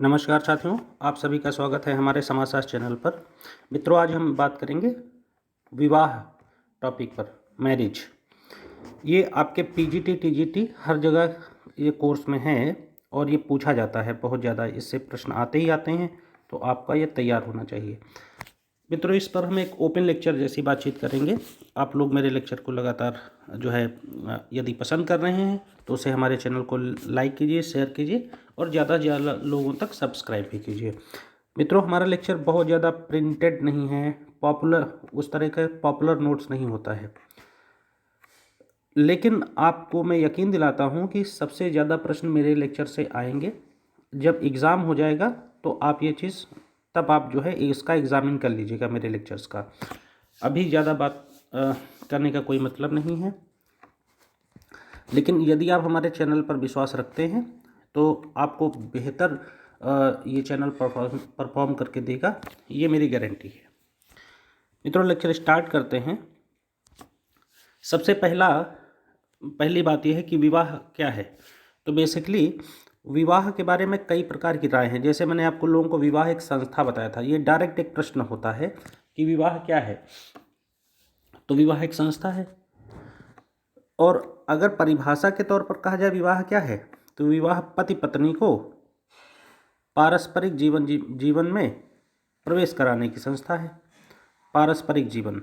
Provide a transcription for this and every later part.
नमस्कार साथियों, आप सभी का स्वागत है हमारे समाजशास्त्र चैनल पर। मित्रों, आज हम बात करेंगे विवाह टॉपिक पर, मैरिज। ये आपके पीजीटी टीजीटी हर जगह ये कोर्स में है और ये पूछा जाता है बहुत ज़्यादा, इससे प्रश्न आते ही आते हैं, तो आपका ये तैयार होना चाहिए। मित्रों, इस पर हम एक ओपन लेक्चर जैसी बातचीत करेंगे। आप लोग मेरे लेक्चर को लगातार जो है यदि पसंद कर रहे हैं तो उसे हमारे चैनल को लाइक कीजिए, शेयर कीजिए और ज़्यादा से ज़्यादा लोगों तक सब्सक्राइब भी कीजिए। मित्रों, हमारा लेक्चर बहुत ज़्यादा प्रिंटेड नहीं है, पॉपुलर उस तरह का पॉपुलर नोट्स नहीं होता है, लेकिन आपको मैं यकीन दिलाता हूँ कि सबसे ज़्यादा प्रश्न मेरे लेक्चर से आएंगे। जब एग्ज़ाम हो जाएगा तो आप ये चीज़ तब आप जो है इसका एग्ज़ामिन कर लीजिएगा मेरे लेक्चर्स का। अभी ज़्यादा बात करने का कोई मतलब नहीं है, लेकिन यदि आप हमारे चैनल पर विश्वास रखते हैं तो आपको बेहतर ये चैनल परफॉर्म करके देगा, ये मेरी गारंटी है। मित्रों, लेक्चर स्टार्ट करते हैं। सबसे पहली बात यह है कि विवाह क्या है। तो बेसिकली विवाह के बारे में कई प्रकार की राय हैं। जैसे मैंने आपको लोगों को विवाह एक संस्था बताया था, ये डायरेक्ट एक प्रश्न होता है कि विवाह क्या है। तो विवाह एक संस्था है, और अगर परिभाषा के तौर पर कहा जाए विवाह क्या है, तो विवाह पति पत्नी को पारस्परिक जीवन में प्रवेश कराने की संस्था है। पारस्परिक जीवन,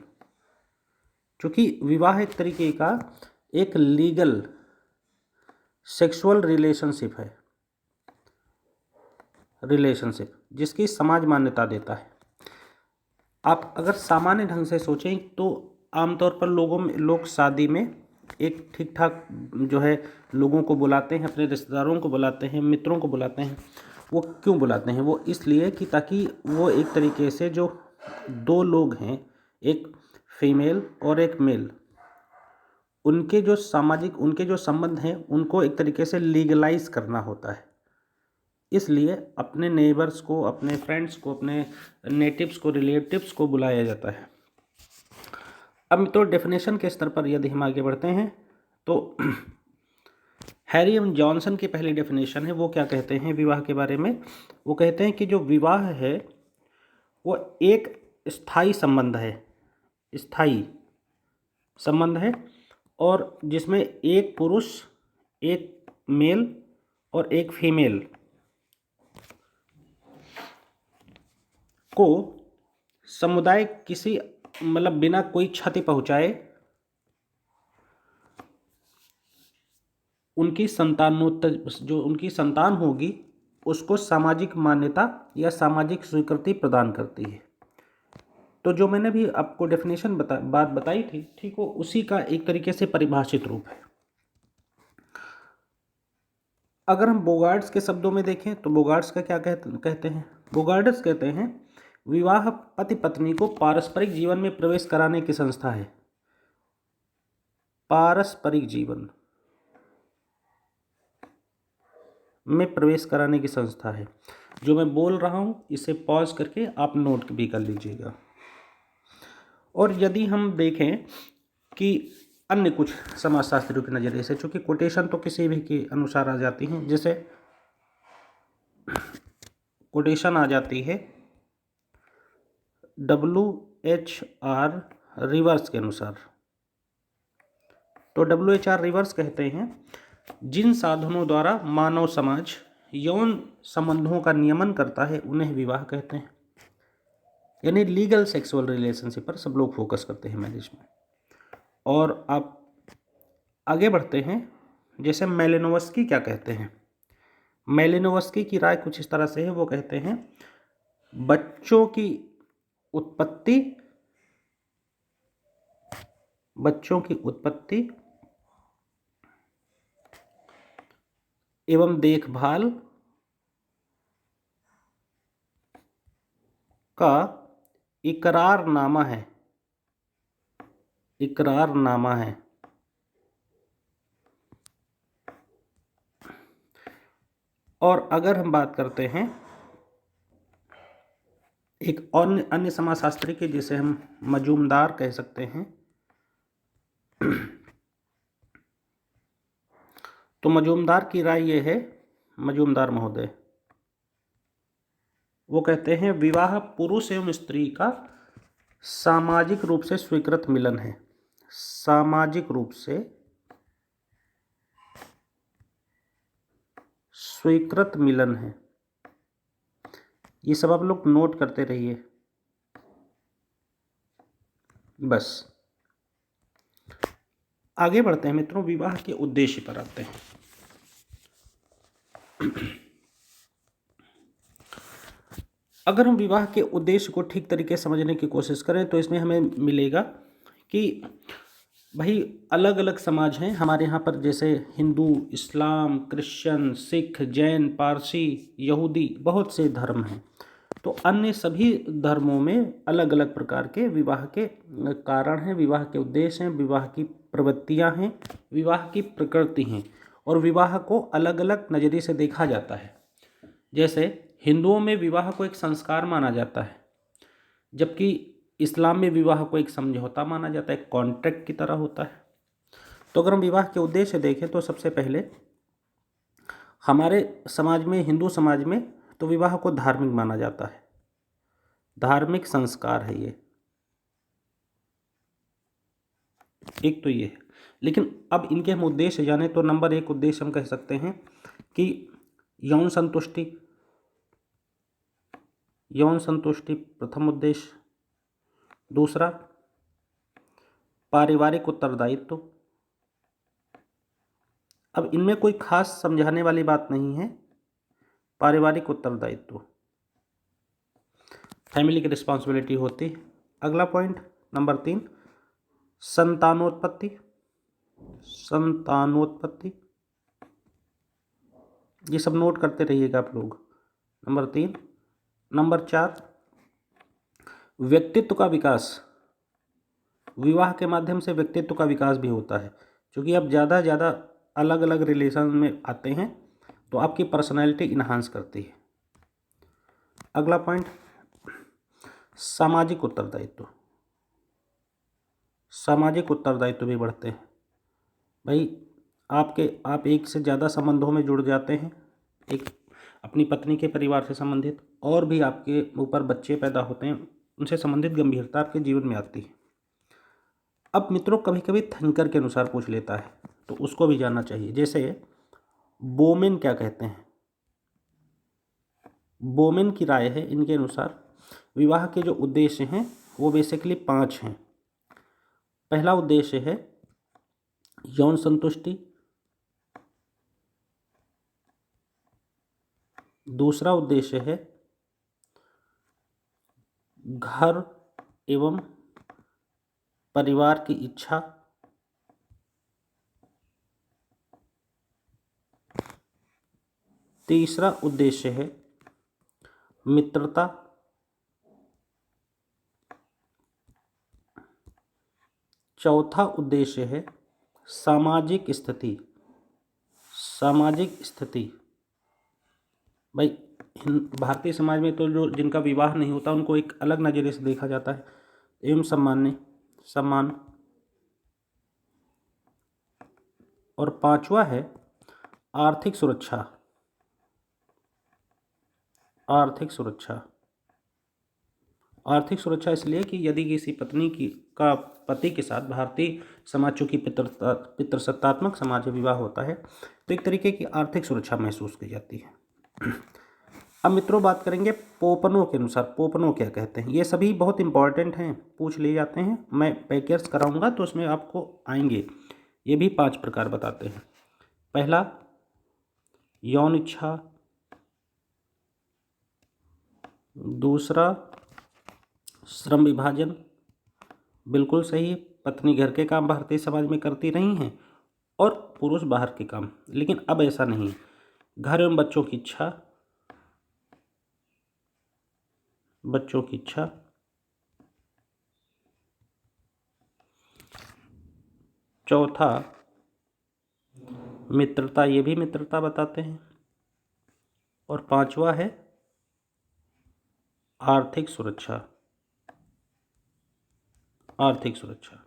चूँकि विवाह एक तरीके का एक लीगल सेक्सुअल रिलेशनशिप जिसकी समाज मान्यता देता है। आप अगर सामान्य ढंग से सोचें तो आमतौर पर लोग शादी में एक ठीक ठाक जो है लोगों को बुलाते हैं, अपने रिश्तेदारों को बुलाते हैं, मित्रों को बुलाते हैं। वो क्यों बुलाते हैं? वो इसलिए कि ताकि वो एक तरीके से जो दो लोग हैं, एक फीमेल और एक मेल, उनके जो संबंध हैं उनको एक तरीके से लीगलाइज करना होता है। इसलिए अपने नेबर्स को, अपने फ्रेंड्स को, अपने नेटिव्स को, रिलेटिव्स को बुलाया जाता है। अब तो डेफिनेशन के स्तर पर यदि हम आगे बढ़ते हैं तो हैरी एम जॉनसन की पहली डेफिनेशन है। वो क्या कहते हैं विवाह के बारे में? वो कहते हैं कि जो विवाह है वो एक स्थायी संबंध है और जिसमें एक पुरुष, एक मेल और एक फीमेल को समुदाय किसी बिना कोई क्षति पहुंचाए उनकी उनकी संतान होगी उसको सामाजिक मान्यता या सामाजिक स्वीकृति प्रदान करती है। तो जो मैंने भी आपको डेफिनेशन बात बताई थी, ठीक वो उसी का एक तरीके से परिभाषित रूप है। अगर हम बोगार्ड्स के शब्दों में देखें तो बोगार्ड्स का क्या कहते हैं? बोगार्ड्स कहते हैं विवाह पति पत्नी को पारस्परिक जीवन में प्रवेश कराने की संस्था है। पारस्परिक जीवन में प्रवेश कराने की संस्था है। जो मैं बोल रहा हूं इसे पॉज करके आप नोट भी कर लीजिएगा। और यदि हम देखें कि अन्य कुछ समाजशास्त्रियों के नज़रिए से, चूँकि कोटेशन तो किसी भी के अनुसार आ जाती हैं, जैसे कोटेशन आ जाती है WHR रिवर्स के अनुसार। तो WHR रिवर्स कहते हैं जिन साधनों द्वारा मानव समाज यौन संबंधों का नियमन करता है उन्हें विवाह कहते हैं। यानी लीगल सेक्सुअल रिलेशनशिप पर सब लोग फोकस करते हैं मैरिज में। और आप आगे बढ़ते हैं, जैसे मेलिनोवस्की क्या कहते हैं? मेलिनोवस्की की राय कुछ इस तरह से है। वो कहते हैं बच्चों की उत्पत्ति एवं देखभाल का इकरारनामा है। और अगर हम बात करते हैं एक अन्य समाजशास्त्री के, जिसे हम मजूमदार कह सकते हैं, तो मजूमदार की राय ये है, मजूमदार महोदय, वो कहते हैं विवाह पुरुष एवं स्त्री का सामाजिक रूप से स्वीकृत मिलन है। सामाजिक रूप से स्वीकृत मिलन है। ये सब आप लोग नोट करते रहिए बस। आगे बढ़ते हैं मित्रों, विवाह के उद्देश्य पर आते हैं। अगर हम विवाह के उद्देश्य को ठीक तरीके से समझने की कोशिश करें तो इसमें हमें मिलेगा कि भाई अलग अलग समाज हैं हमारे यहाँ पर, जैसे हिंदू, इस्लाम, क्रिश्चियन, सिख, जैन, पारसी, यहूदी, बहुत से धर्म हैं। तो अन्य सभी धर्मों में अलग अलग प्रकार के विवाह के कारण हैं, विवाह के उद्देश्य हैं, विवाह की प्रवृत्तियाँ हैं, विवाह की प्रकृति हैं, और विवाह को अलग अलग नज़रिए से देखा जाता है। जैसे हिंदुओं में विवाह को एक संस्कार माना जाता है, जबकि इस्लाम में विवाह को एक समझौता माना जाता है, एक कॉन्ट्रैक्ट की तरह होता है। तो अगर हम विवाह के उद्देश्य देखें तो सबसे पहले हमारे समाज में, हिंदू समाज में, तो विवाह को धार्मिक माना जाता है, धार्मिक संस्कार है ये, एक तो ये है। लेकिन अब इनके हम उद्देश्य जाने तो नंबर 1 उद्देश्य हम कह सकते हैं कि यौन संतुष्टि। यौन संतुष्टि प्रथम उद्देश्य। दूसरा पारिवारिक उत्तरदायित्व। अब इनमें कोई खास समझाने वाली बात नहीं है, पारिवारिक उत्तरदायित्व, फैमिली की रिस्पॉन्सिबिलिटी होती है। अगला पॉइंट नंबर 3 संतानोत्पत्ति। संतानोत्पत्ति, ये सब नोट करते रहिएगा आप लोग, नंबर 3। नंबर 4 व्यक्तित्व का विकास। विवाह के माध्यम से व्यक्तित्व का विकास भी होता है, क्योंकि आप ज़्यादा अलग अलग रिलेशन में आते हैं तो आपकी पर्सनैलिटी इन्हांस करती है। अगला पॉइंट सामाजिक उत्तरदायित्व। सामाजिक उत्तरदायित्व भी बढ़ते हैं। भाई आप एक से ज़्यादा संबंधों में जुड़ जाते हैं, एक अपनी पत्नी के परिवार से संबंधित, और भी आपके ऊपर बच्चे पैदा होते हैं, उनसे संबंधित गंभीरता आपके जीवन में आती है। अब मित्रों कभी कभी थिंकर के अनुसार पूछ लेता है तो उसको भी जानना चाहिए। जैसे बोमेन क्या कहते हैं, बोमेन की राय है, इनके अनुसार विवाह के जो उद्देश्य हैं वो बेसिकली 5 हैं। पहला उद्देश्य है यौन संतुष्टि। दूसरा उद्देश्य है घर एवं परिवार की इच्छा। तीसरा उद्देश्य है मित्रता। चौथा उद्देश्य है सामाजिक स्थिति। सामाजिक स्थिति, भाई भारतीय समाज में तो जो जिनका विवाह नहीं होता उनको एक अलग नज़रिए से देखा जाता है, एवं सम्मान। और 5वां है आर्थिक सुरक्षा। आर्थिक सुरक्षा, आर्थिक सुरक्षा इसलिए कि यदि किसी पत्नी का पति के साथ, भारतीय समाज चूँकि पितृसत्तात्मक समाज में विवाह होता है तो एक तरीके की आर्थिक सुरक्षा महसूस की जाती है। अब मित्रों बात करेंगे पोपनों के अनुसार। पोपनों क्या कहते हैं, ये सभी बहुत इंपॉर्टेंट हैं, पूछ लिए जाते हैं। मैं पैकेट्स कराऊंगा तो उसमें आपको आएंगे। ये भी 5 प्रकार बताते हैं। पहला यौन इच्छा। दूसरा श्रम विभाजन, बिल्कुल सही, पत्नी घर के काम भारतीय समाज में करती रही हैं और पुरुष बाहर के काम, लेकिन अब ऐसा नहीं है। घर एवं बच्चों की इच्छा। बच्चों की इच्छा। चौथा मित्रता, ये भी मित्रता बताते हैं। और 5वां है आर्थिक सुरक्षा। आर्थिक सुरक्षा,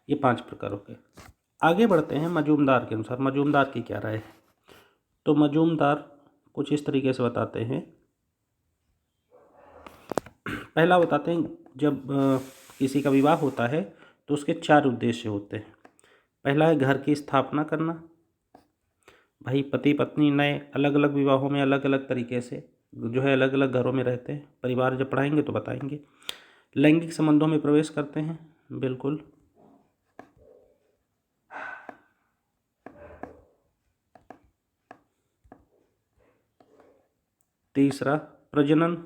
ये 5 प्रकारों के। आगे बढ़ते हैं मजूमदार के अनुसार। मजूमदार की क्या राय है, तो मजूमदार कुछ इस तरीके से बताते हैं पहला बताते हैं, जब किसी का विवाह होता है तो उसके 4 उद्देश्य होते हैं। पहला है घर की स्थापना करना। भाई पति पत्नी नए अलग अलग विवाहों में अलग अलग तरीके से जो है अलग अलग घरों में रहते हैं, परिवार जब पढ़ाएंगे तो बताएंगे। लैंगिक संबंधों में प्रवेश करते हैं, बिल्कुल। तीसरा प्रजनन,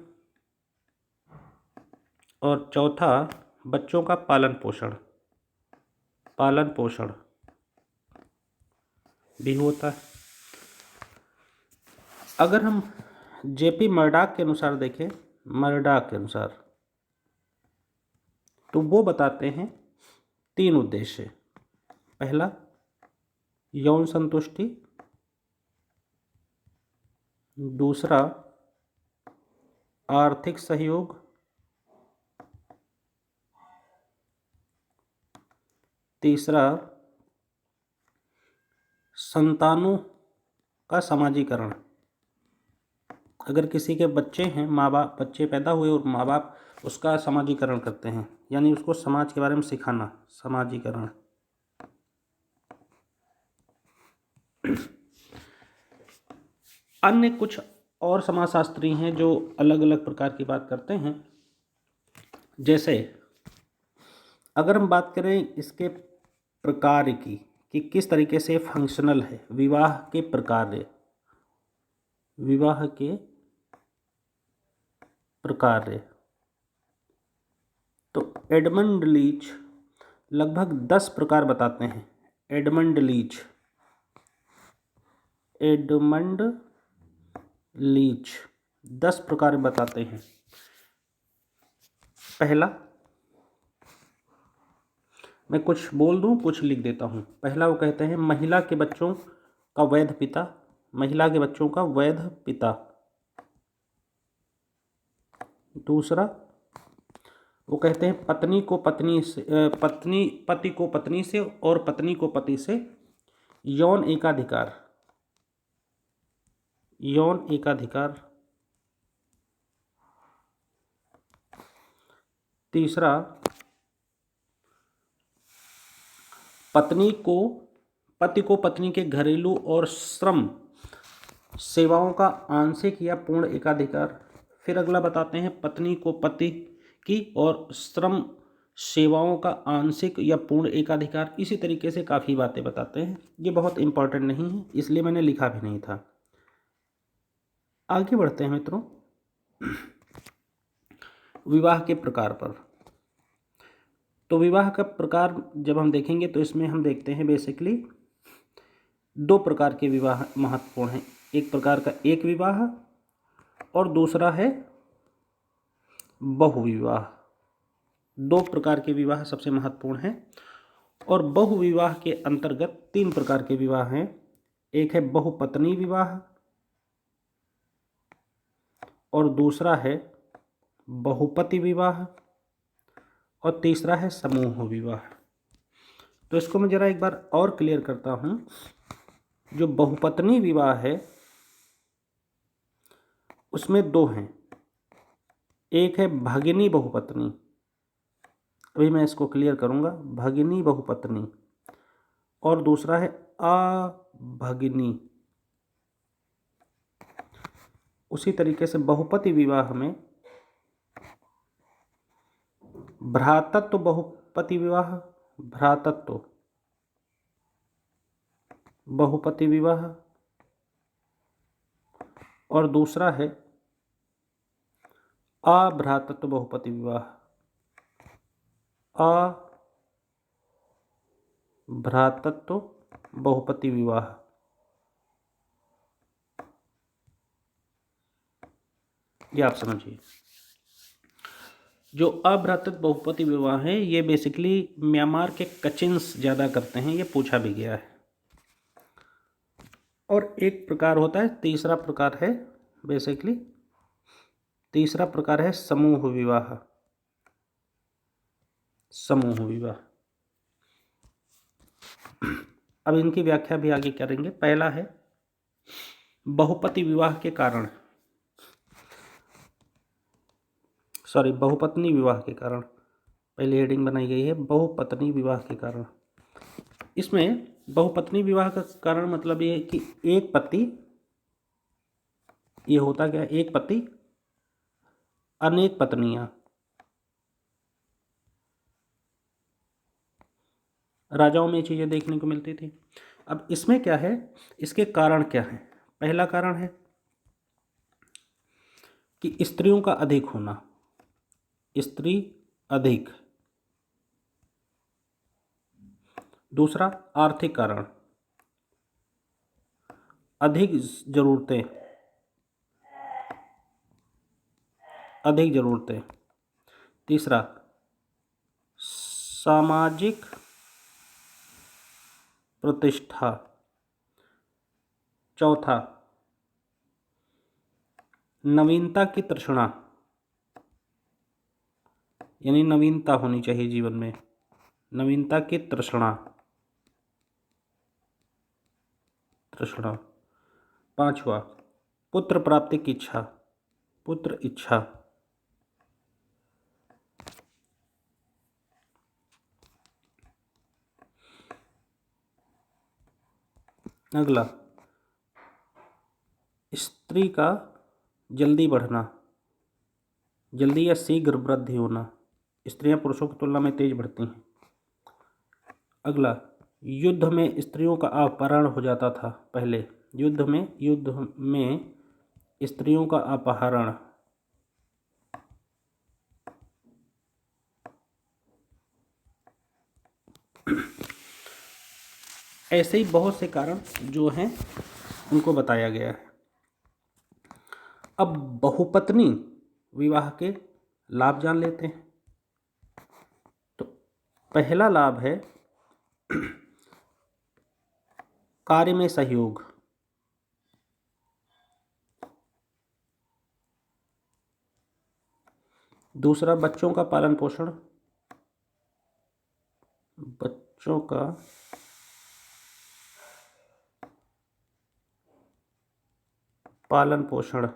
और चौथा बच्चों का पालन पोषण भी होता है। अगर हम जेपी मर्डॉक के अनुसार देखें, तो वो बताते हैं 3 उद्देश्य। पहला यौन संतुष्टि, दूसरा आर्थिक सहयोग, तीसरा संतानों का समाजीकरण। अगर किसी के बच्चे हैं, माँ बाप, बच्चे पैदा हुए और माँ बाप उसका समाजीकरण करते हैं, यानी उसको समाज के बारे में सिखाना, समाजीकरण। अन्य कुछ और समाजशास्त्री हैं जो अलग अलग प्रकार की बात करते हैं। जैसे अगर हम बात करें इसके प्रकार की कि किस तरीके से फंक्शनल है विवाह के प्रकार, तो एडमंड लीच लगभग 10 प्रकार बताते हैं। एडमंड लीच 10 प्रकार बताते हैं। पहला, मैं कुछ बोल दूं, कुछ लिख देता हूं। पहला वो कहते हैं महिला के बच्चों का वैध पिता। दूसरा वो कहते हैं पति को पत्नी से और पत्नी को पति से यौन एकाधिकार। तीसरा पति को पत्नी के घरेलू और श्रम सेवाओं का आंशिक या पूर्ण एकाधिकार। फिर अगला बताते हैं पत्नी को पति की और श्रम सेवाओं का आंशिक या पूर्ण एकाधिकार। इसी तरीके से काफ़ी बातें बताते हैं। ये बहुत इंपॉर्टेंट नहीं है, इसलिए मैंने लिखा भी नहीं था। आगे बढ़ते हैं मित्रों विवाह के प्रकार पर। तो विवाह का प्रकार जब हम देखेंगे तो इसमें हम देखते हैं बेसिकली 2 प्रकार के विवाह महत्वपूर्ण हैं। एक प्रकार का एक विवाह और दूसरा है बहुविवाह। 2 प्रकार के विवाह सबसे महत्वपूर्ण हैं। और बहुविवाह के अंतर्गत 3 प्रकार के विवाह हैं। एक है बहुपत्नी विवाह और दूसरा है बहुपति विवाह और तीसरा है समूह विवाह। तो इसको मैं ज़रा एक बार और क्लियर करता हूँ। जो बहुपत्नी विवाह है उसमें 2 हैं। एक है भगिनी बहुपत्नी, अभी मैं इसको क्लियर करूँगा, भगिनी बहुपत्नी, और दूसरा है अभगिनी। उसी तरीके से बहुपति विवाह में भ्रातृत्व बहुपति विवाह, भ्रातृत्व बहुपति विवाह, और दूसरा है अभ्रातृत्व बहुपति विवाह, अभ्रातृत्व बहुपति विवाह। ये आप समझिए। जो अभ्रातृत्व बहुपति विवाह है ये बेसिकली म्यांमार के कचिन्स ज़्यादा करते हैं, ये पूछा भी गया है। और एक प्रकार होता है, तीसरा प्रकार है बेसिकली, तीसरा प्रकार है समूह विवाह। अब इनकी व्याख्या भी आगे करेंगे। पहला है बहुपति विवाह के कारण। सॉरी, बहुपत्नी विवाह के कारण, पहले हेडिंग बनाई गई है बहुपत्नी विवाह के कारण। इसमें बहुपत्नी विवाह का कारण मतलब ये है कि एक पति, ये होता क्या, एक पति अनेक पत्नियां। राजाओं में ये चीज़ें देखने को मिलती थी। अब इसमें क्या है, इसके कारण क्या है। पहला कारण है कि स्त्रियों का अधिक होना, स्त्री अधिक। दूसरा आर्थिक कारण, अधिक जरूरतें, अधिक जरूरतें। तीसरा सामाजिक प्रतिष्ठा। चौथा नवीनता की तृष्णा, यानी नवीनता होनी चाहिए जीवन में, नवीनता की तृष्णा, तृष्णा। पांचवा पुत्र प्राप्ति की इच्छा, पुत्र इच्छा। अगला स्त्री का जल्दी बढ़ना, जल्दी या शीघ्र वृद्धि होना। स्त्रियां पुरुषों की तुलना में तेज बढ़ती हैं। अगला युद्ध में स्त्रियों का अपहरण हो जाता था पहले, युद्ध में स्त्रियों का अपहरण। ऐसे ही बहुत से कारण जो हैं उनको बताया गया है। अब बहुपत्नी विवाह के लाभ जान लेते हैं। तो पहला लाभ है कार्य में सहयोग। दूसरा बच्चों का पालन पोषण, बच्चों का पालन पोषण।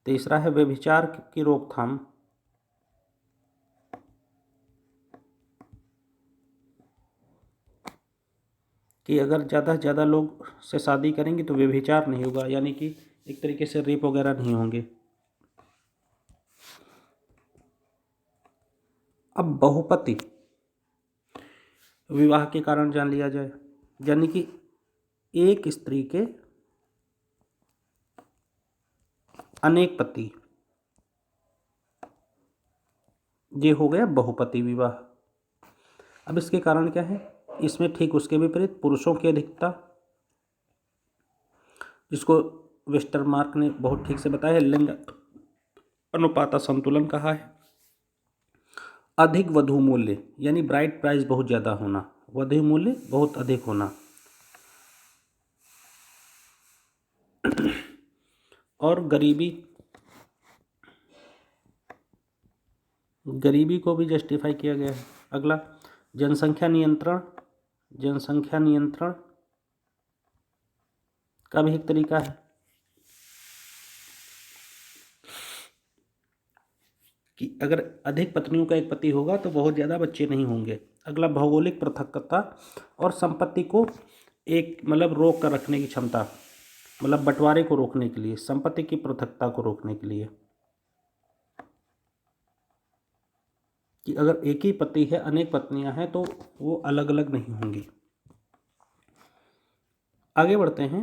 तीसरा है व्यभिचार की रोकथाम, कि अगर ज़्यादा से ज़्यादा लोग से शादी करेंगे तो व्यभिचार नहीं होगा, यानी कि एक तरीके से रेप वगैरह नहीं होंगे। अब बहुपति विवाह के कारण जान लिया जाए, यानी कि एक स्त्री के अनेक पति, ये हो गया बहुपति विवाह। अब इसके कारण क्या है, इसमें ठीक उसके विपरीत पुरुषों की अधिकता, जिसको वेस्टरमार्क ने बहुत ठीक से बताया है, लिंग अनुपात संतुलन कहा है। अधिक वधु मूल्य, यानी ब्राइड प्राइस बहुत ज़्यादा होना, वधु मूल्य बहुत अधिक होना। और गरीबी को भी जस्टिफाई किया गया है। अगला जनसंख्या नियंत्रण, जनसंख्या नियंत्रण का भी एक तरीका है कि अगर अधिक पत्नियों का एक पति होगा तो बहुत ज़्यादा बच्चे नहीं होंगे। अगला भौगोलिक पृथकता और संपत्ति को एक मतलब रोक कर रखने की क्षमता, मतलब बंटवारे को रोकने के लिए, संपत्ति की पृथकता को रोकने के लिए, कि अगर एक ही पति है अनेक पत्नियां हैं तो वो अलग अलग नहीं होंगी। आगे बढ़ते हैं।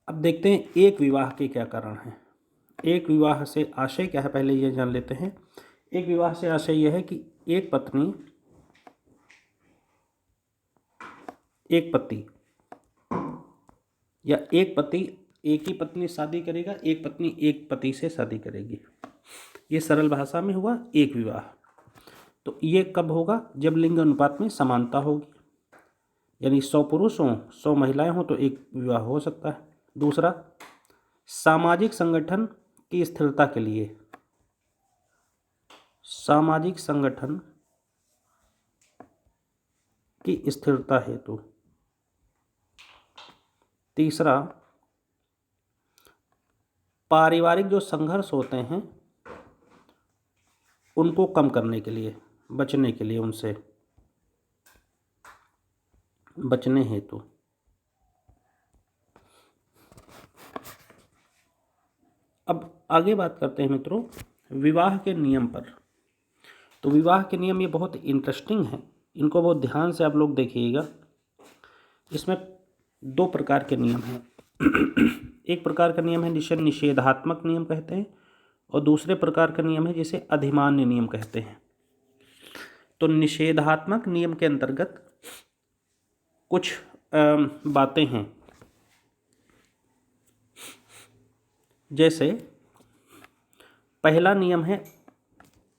अब देखते हैं एक विवाह के क्या कारण हैं। एक विवाह से आशय क्या है, पहले ये जान लेते हैं। एक विवाह से आशय यह है कि एक पत्नी, एक पति या एक पति एक ही पत्नी शादी करेगा, एक पत्नी एक पति से शादी करेगी। ये सरल भाषा में हुआ एक विवाह। तो ये कब होगा, जब लिंग अनुपात में समानता होगी, यानी 100 पुरुष हों 100 महिलाएं हों तो एक विवाह हो सकता है। दूसरा सामाजिक संगठन की स्थिरता के लिए, सामाजिक संगठन की स्थिरता हेतु। तीसरा पारिवारिक जो संघर्ष होते हैं उनको कम करने के लिए, बचने के लिए, उनसे बचने हेतु। अब आगे बात करते हैं मित्रों विवाह के नियम पर। तो विवाह के नियम ये बहुत इंटरेस्टिंग हैं, इनको बहुत ध्यान से आप लोग देखिएगा। इसमें दो प्रकार के नियम हैं। एक प्रकार का नियम है जिसे निषेधात्मक नियम कहते हैं, और दूसरे प्रकार का नियम है जिसे अधिमान्य नियम कहते हैं। तो निषेधात्मक नियम के अंतर्गत कुछ बातें हैं, जैसे पहला नियम है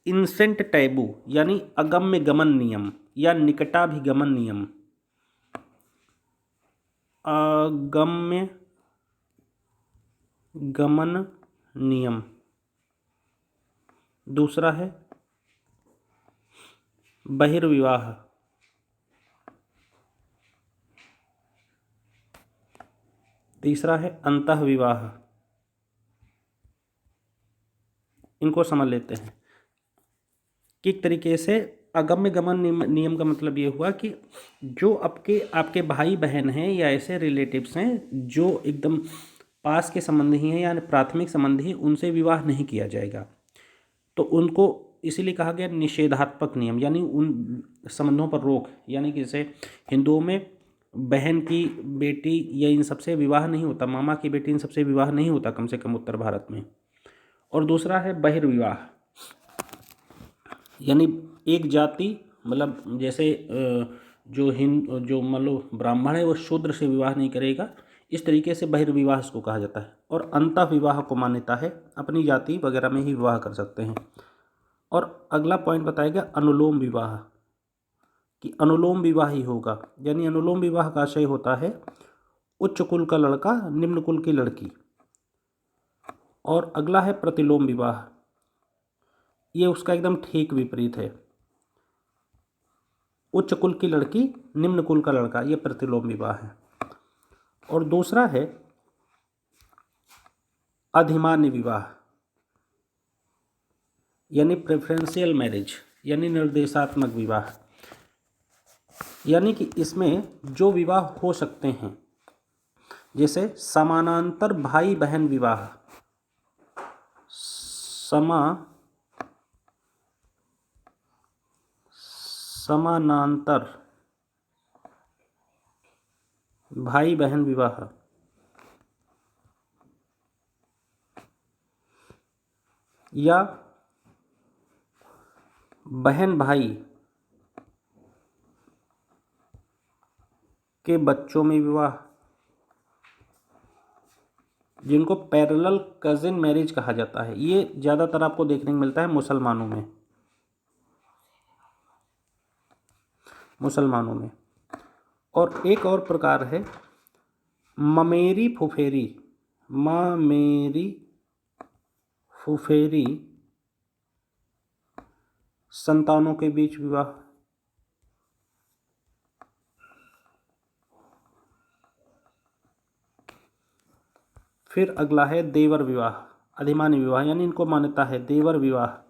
इंसेंट टैबू, यानी अगम्य गमन नियम या निकटाभिगमन नियम। अगम्य गमन नियम। दूसरा है बहिर्विवाह। तीसरा है अंतःविवाह। इनको समझ लेते हैं। किस तरीके से अगम्य गमन नियम का मतलब ये हुआ कि जो आपके भाई बहन हैं या ऐसे रिलेटिव्स हैं जो एकदम पास के संबंधी हैं या प्राथमिक संबंधी हैं, उनसे विवाह नहीं किया जाएगा। तो उनको इसीलिए कहा गया निषेधात्मक नियम, यानी उन संबंधों पर रोक। यानी कि जैसे हिंदुओं में बहन की बेटी या इन सबसे विवाह नहीं होता, मामा की बेटी इन सबसे विवाह नहीं होता, कम से कम उत्तर भारत में। और दूसरा है बहिर्विवाह, यानी एक जाति, मतलब जैसे जो मान लो ब्राह्मण है वो शूद्र से विवाह नहीं करेगा, इस तरीके से बहिर्विवाह इसको कहा जाता है। और अंतःविवाह को मान्यता है, अपनी जाति वगैरह में ही विवाह कर सकते हैं। और अगला पॉइंट बताया गया अनुलोम विवाह, कि अनुलोम विवाह ही होगा। यानी अनुलोम विवाह का आशय होता है उच्च कुल का लड़का निम्न कुल की लड़की। और अगला है प्रतिलोम विवाह, ये उसका एकदम ठीक विपरीत है। उच्च कुल की लड़की निम्न कुल का लड़का, ये प्रतिलोम विवाह है। और दूसरा है अधिमान्य विवाह, यानी प्रेफरेंशियल मैरिज, यानी निर्देशात्मक विवाह। यानी कि इसमें जो विवाह हो सकते हैं, जैसे समानांतर भाई बहन विवाह, समानांतर भाई बहन विवाह, या बहन भाई के बच्चों में विवाह, जिनको पैरेलल कजिन मैरिज कहा जाता है। ये ज़्यादातर आपको देखने को मिलता है मुसलमानों में। और एक और प्रकार है ममेरी फुफेरी संतानों के बीच विवाह। फिर अगला है देवर विवाह, अधिमान्य विवाह, यानी इनको मान्यता है देवर विवाह।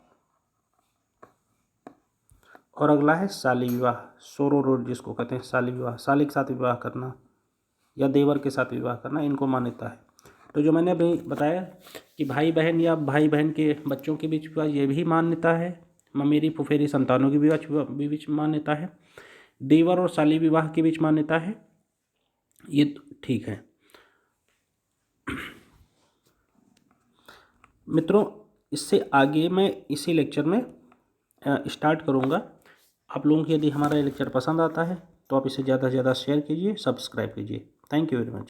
और अगला है शाली विवाह, सोरोरोड जिसको कहते हैं, शाली विवाह, शाली के साथ विवाह करना या देवर के साथ विवाह करना, इनको मान्यता है। तो जो मैंने अभी बताया कि भाई बहन या भाई बहन के बच्चों के बीच विवाह, ये भी मान्यता है। ममेरी फुफेरी संतानों के बीच मान्यता है। देवर और शाली विवाह के बीच मान्यता है। ये ठीक है मित्रों। इससे आगे मैं इसी लेक्चर में स्टार्ट करूँगा। आप लोगों को यदि हमारा ये लेक्चर पसंद आता है तो आप इसे ज़्यादा से ज़्यादा शेयर कीजिए, सब्सक्राइब कीजिए। Thank you very much.